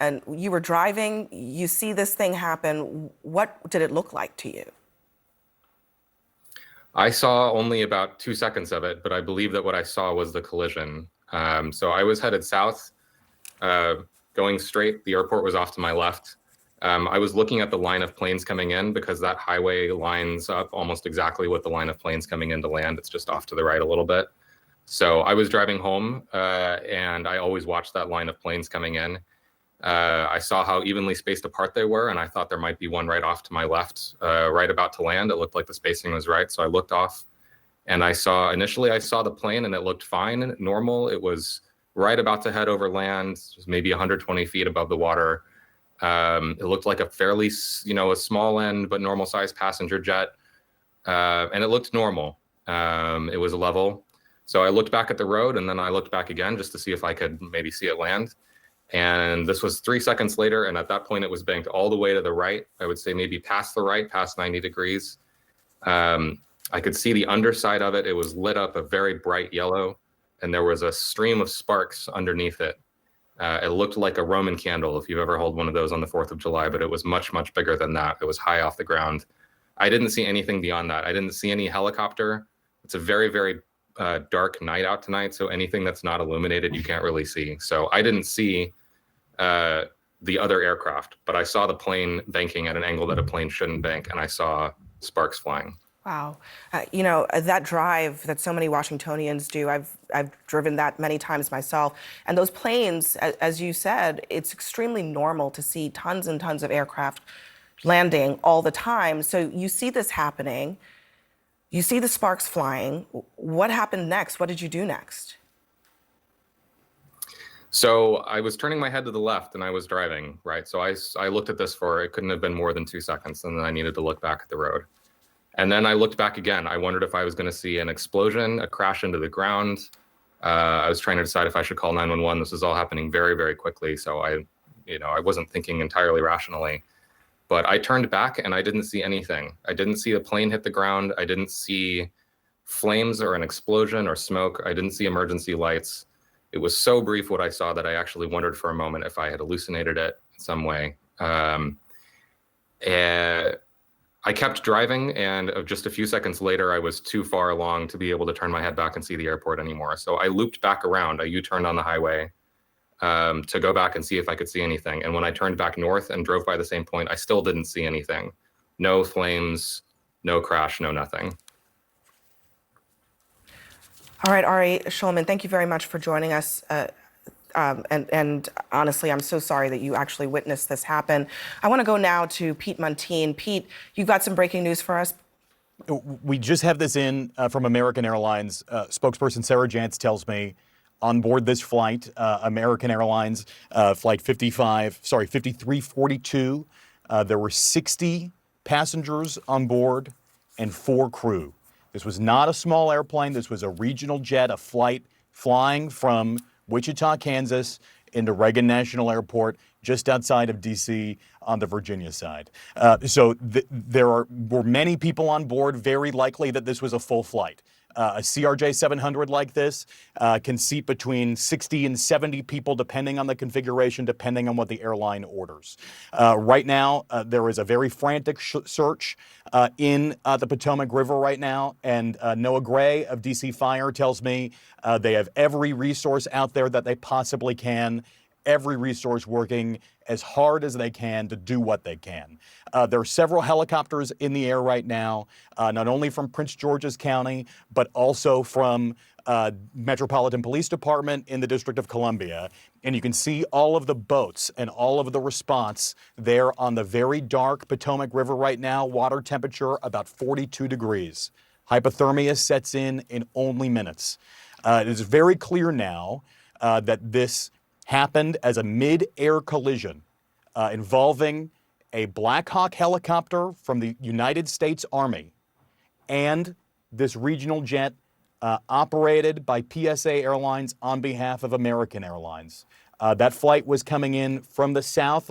and you were driving, you see this thing happen. What did it look like to you? I saw only about 2 seconds of it, but I believe that what I saw was the collision. So I was headed south, uh, going straight. The airport was off to my left. I was looking at the line of planes coming in because that highway lines up almost exactly with the line of planes coming in to land. It's just off to the right a little bit. So I was driving home, and I always watched that line of planes coming in. I saw how evenly spaced apart they were, and I thought there might be one right off to my left, right about to land. It looked like the spacing was right. So I looked off, and initially I saw the plane and it looked fine, normal. It was right about to head over land, maybe 120 feet above the water. It looked like a fairly, a small end, but normal sized passenger jet. And it looked normal. It was level. So I looked back at the road, and then I looked back again just to see if I could maybe see it land. And this was 3 seconds later. And at that point, it was banked all the way to the right. I would say maybe past the right, past 90 degrees. I could see the underside of it. It was lit up a very bright yellow, and there was a stream of sparks underneath it. It looked like a Roman candle, if you've ever held one of those on the 4th of July, but it was much, much bigger than that. It was high off the ground. I didn't see anything beyond that. I didn't see any helicopter. It's a very, very dark night out tonight, so anything that's not illuminated, you can't really see. So I didn't see the other aircraft, but I saw the plane banking at an angle that a plane shouldn't bank, and I saw sparks flying. Wow. That drive that so many Washingtonians do, I've driven that many times myself. And those planes, as you said, it's extremely normal to see tons and tons of aircraft landing all the time. So you see this happening, you see the sparks flying. What happened next? What did you do next? So I was turning my head to the left and I was driving, right? So I looked at this for, it couldn't have been more than 2 seconds, and then I needed to look back at the road. And then I looked back again. I wondered if I was going to see an explosion, a crash into the ground. I was trying to decide if I should call 911. This was all happening very, very quickly. So I wasn't thinking entirely rationally. But I turned back and I didn't see anything. I didn't see the plane hit the ground. I didn't see flames or an explosion or smoke. I didn't see emergency lights. It was so brief what I saw that I actually wondered for a moment if I had hallucinated it in some way. And I kept driving, and just a few seconds later, I was too far along to be able to turn my head back and see the airport anymore. So I looped back around. I U-turned on the highway to go back and see if I could see anything. And when I turned back north and drove by the same point, I still didn't see anything. No flames, no crash, no nothing. All right, Ari Shulman, thank you very much for joining us. And honestly, I'm so sorry that you actually witnessed this happen. I want to go now to Pete Muntean. Pete, you've got some breaking news for us. We just have this in from American Airlines. Spokesperson Sarah Jantz tells me on board this flight, American Airlines flight 5342, there were 60 passengers on board and 4 crew. This was not a small airplane. This was a regional jet, a flight flying from Wichita, Kansas, into Reagan National Airport, just outside of D.C. on the Virginia side. So there were many people on board, very likely that this was a full flight. A CRJ 700 like this can seat between 60 and 70 people, depending on the configuration, depending on what the airline orders. Right now, there is a very frantic search in the Potomac River right now, and Noah Gray of DC Fire tells me they have every resource out there that they possibly can, every resource working as hard as they can to do what they can. There are several helicopters in the air right now, not only from Prince George's County, but also from Metropolitan Police Department in the District of Columbia. And you can see all of the boats and all of the response there on the very dark Potomac River right now, water temperature about 42 degrees. Hypothermia sets in only minutes. It is very clear now that this happened as a mid-air collision involving a Black Hawk helicopter from the United States Army and this regional jet operated by PSA Airlines on behalf of American Airlines. That flight was coming in from the south,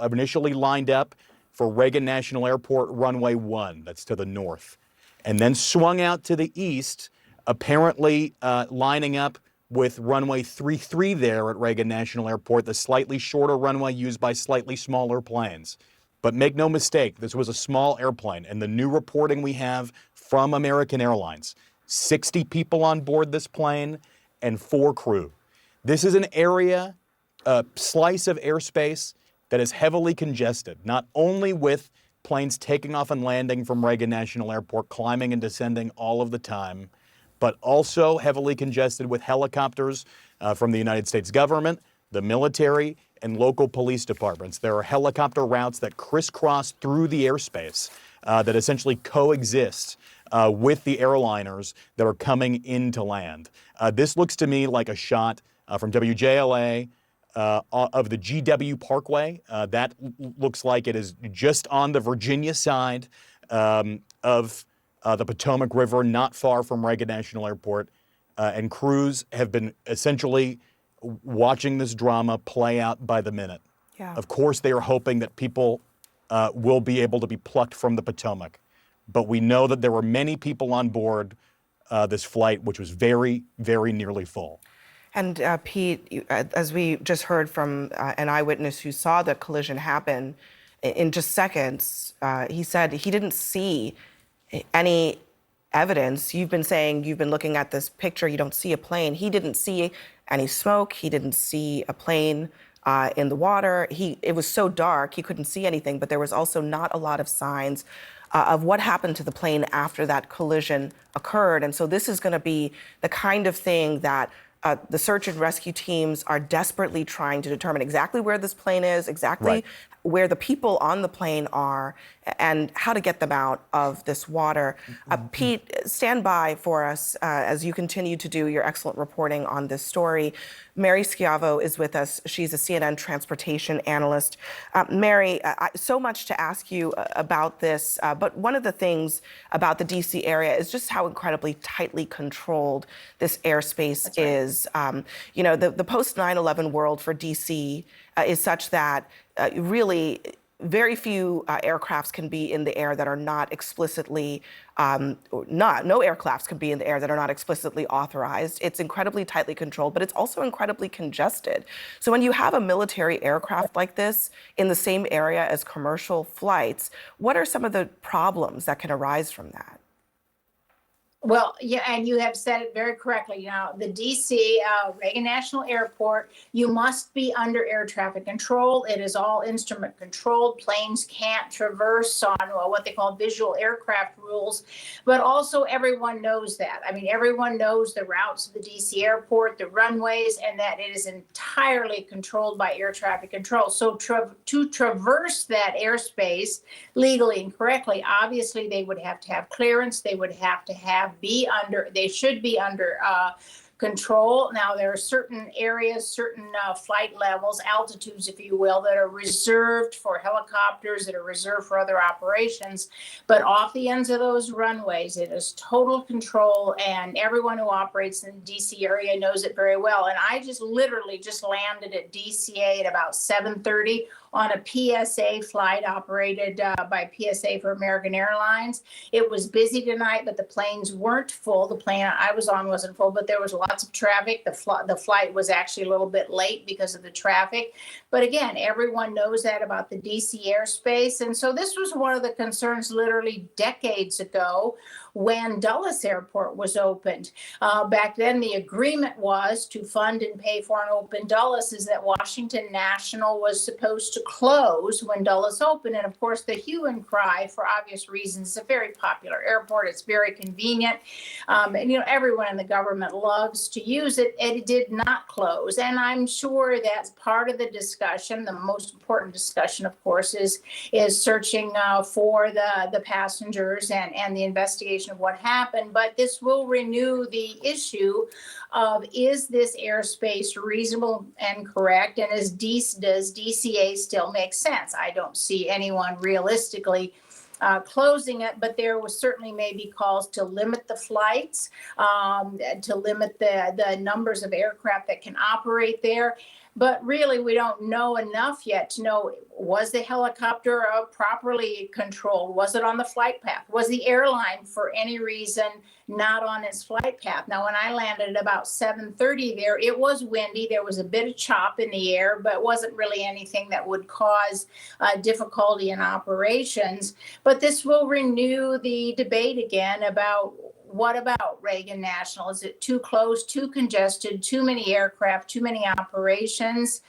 initially lined up for Reagan National Airport runway 1, that's to the north, and then swung out to the east, apparently lining up with runway 33 there at Reagan National Airport, the slightly shorter runway used by slightly smaller planes. But make no mistake, this was a small airplane, and the new reporting we have from American Airlines, 60 people on board this plane and 4 crew. This is an area, a slice of airspace that is heavily congested, not only with planes taking off and landing from Reagan National Airport, climbing and descending all of the time, but also heavily congested with helicopters from the United States government, the military, and local police departments. There are helicopter routes that crisscross through the airspace that essentially coexist with the airliners that are coming into land. This looks to me like a shot from WJLA of the GW Parkway. That looks like it is just on the Virginia side of the Potomac River, not far from Reagan National Airport. And crews have been essentially watching this drama play out by the minute. Yeah. Of course, they are hoping that people will be able to be plucked from the Potomac. But we know that there were many people on board this flight, which was very, very nearly full. And Pete, as we just heard from an eyewitness who saw the collision happen in just seconds, he said he didn't see any evidence. You've been saying you've been looking at this picture, you don't see a plane. He didn't see any smoke. He didn't see a plane in the water. It was so dark, he couldn't see anything, but there was also not a lot of signs of what happened to the plane after that collision occurred. And so this is going to be the kind of thing that the search and rescue teams are desperately trying to determine exactly where this plane is, exactly Right. where the people on the plane are, and how to get them out of this water. Pete, stand by for us as you continue to do your excellent reporting on this story. Mary Schiavo is with us. She's a CNN transportation analyst. Mary, so much to ask you about this, but one of the things about the DC area is just how incredibly tightly controlled this airspace is. You know, the post 9/11 world for DC is such that really very few aircrafts can be in the air that are not explicitly, no aircrafts can be in the air that are not explicitly authorized. It's incredibly tightly controlled, but it's also incredibly congested. So when you have a military aircraft like this in the same area as commercial flights, what are some of the problems that can arise from that? Well, yeah, and you have said it very correctly. Now, the DC Reagan National Airport, you must be under air traffic control. It is all instrument controlled. Planes can't traverse on what they call visual aircraft rules. But also, everyone knows that. I mean, everyone knows the routes of the DC airport, the runways, and that it is entirely controlled by air traffic control. So to traverse that airspace legally and correctly, obviously, they would have to have clearance. They would have to they should be under control. Now, there are certain areas, certain flight levels, altitudes, if you will, that are reserved for helicopters, that are reserved for other operations. But off the ends of those runways, it is total control, and everyone who operates in the DC area knows it very well. And I literally just landed at DCA at about 7:30 on a PSA flight operated by PSA for American Airlines. It was busy tonight, but the planes weren't full. The plane I was on wasn't full, but there was lots of traffic. The flight was actually a little bit late because of the traffic. But again, everyone knows that about the DC airspace. And so this was one of the concerns literally decades ago when Dulles Airport was opened. Back then, the agreement was to fund and pay for an open Dulles, is that Washington National was supposed to close when Dulles opened. And of course, the hue and cry, for obvious reasons, it's a very popular airport. It's very convenient. And, you know, everyone in the government loves to use it. And it did not close. And I'm sure that's part of the discussion. The most important discussion, of course, is searching for the passengers and the investigation of what happened. But this will renew the issue of, is this airspace reasonable and correct? And does DCA still make sense? I don't see anyone realistically closing it, but there was certainly maybe calls to limit the flights, to limit the numbers of aircraft that can operate there. But really, we don't know enough yet to know, was the helicopter properly controlled? Was it on the flight path? Was the airline for any reason not on its flight path? Now, when I landed at about 7:30 there, it was windy. There was a bit of chop in the air, but it wasn't really anything that would cause difficulty in operations. But this will renew the debate again about, what about Reagan National? Is it too close, too congested, too many aircraft, too many operations?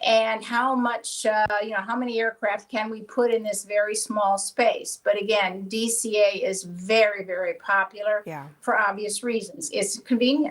And how much, how many aircraft can we put in this very small space? But again, DCA is very, very popular Yeah. for obvious reasons. It's convenient.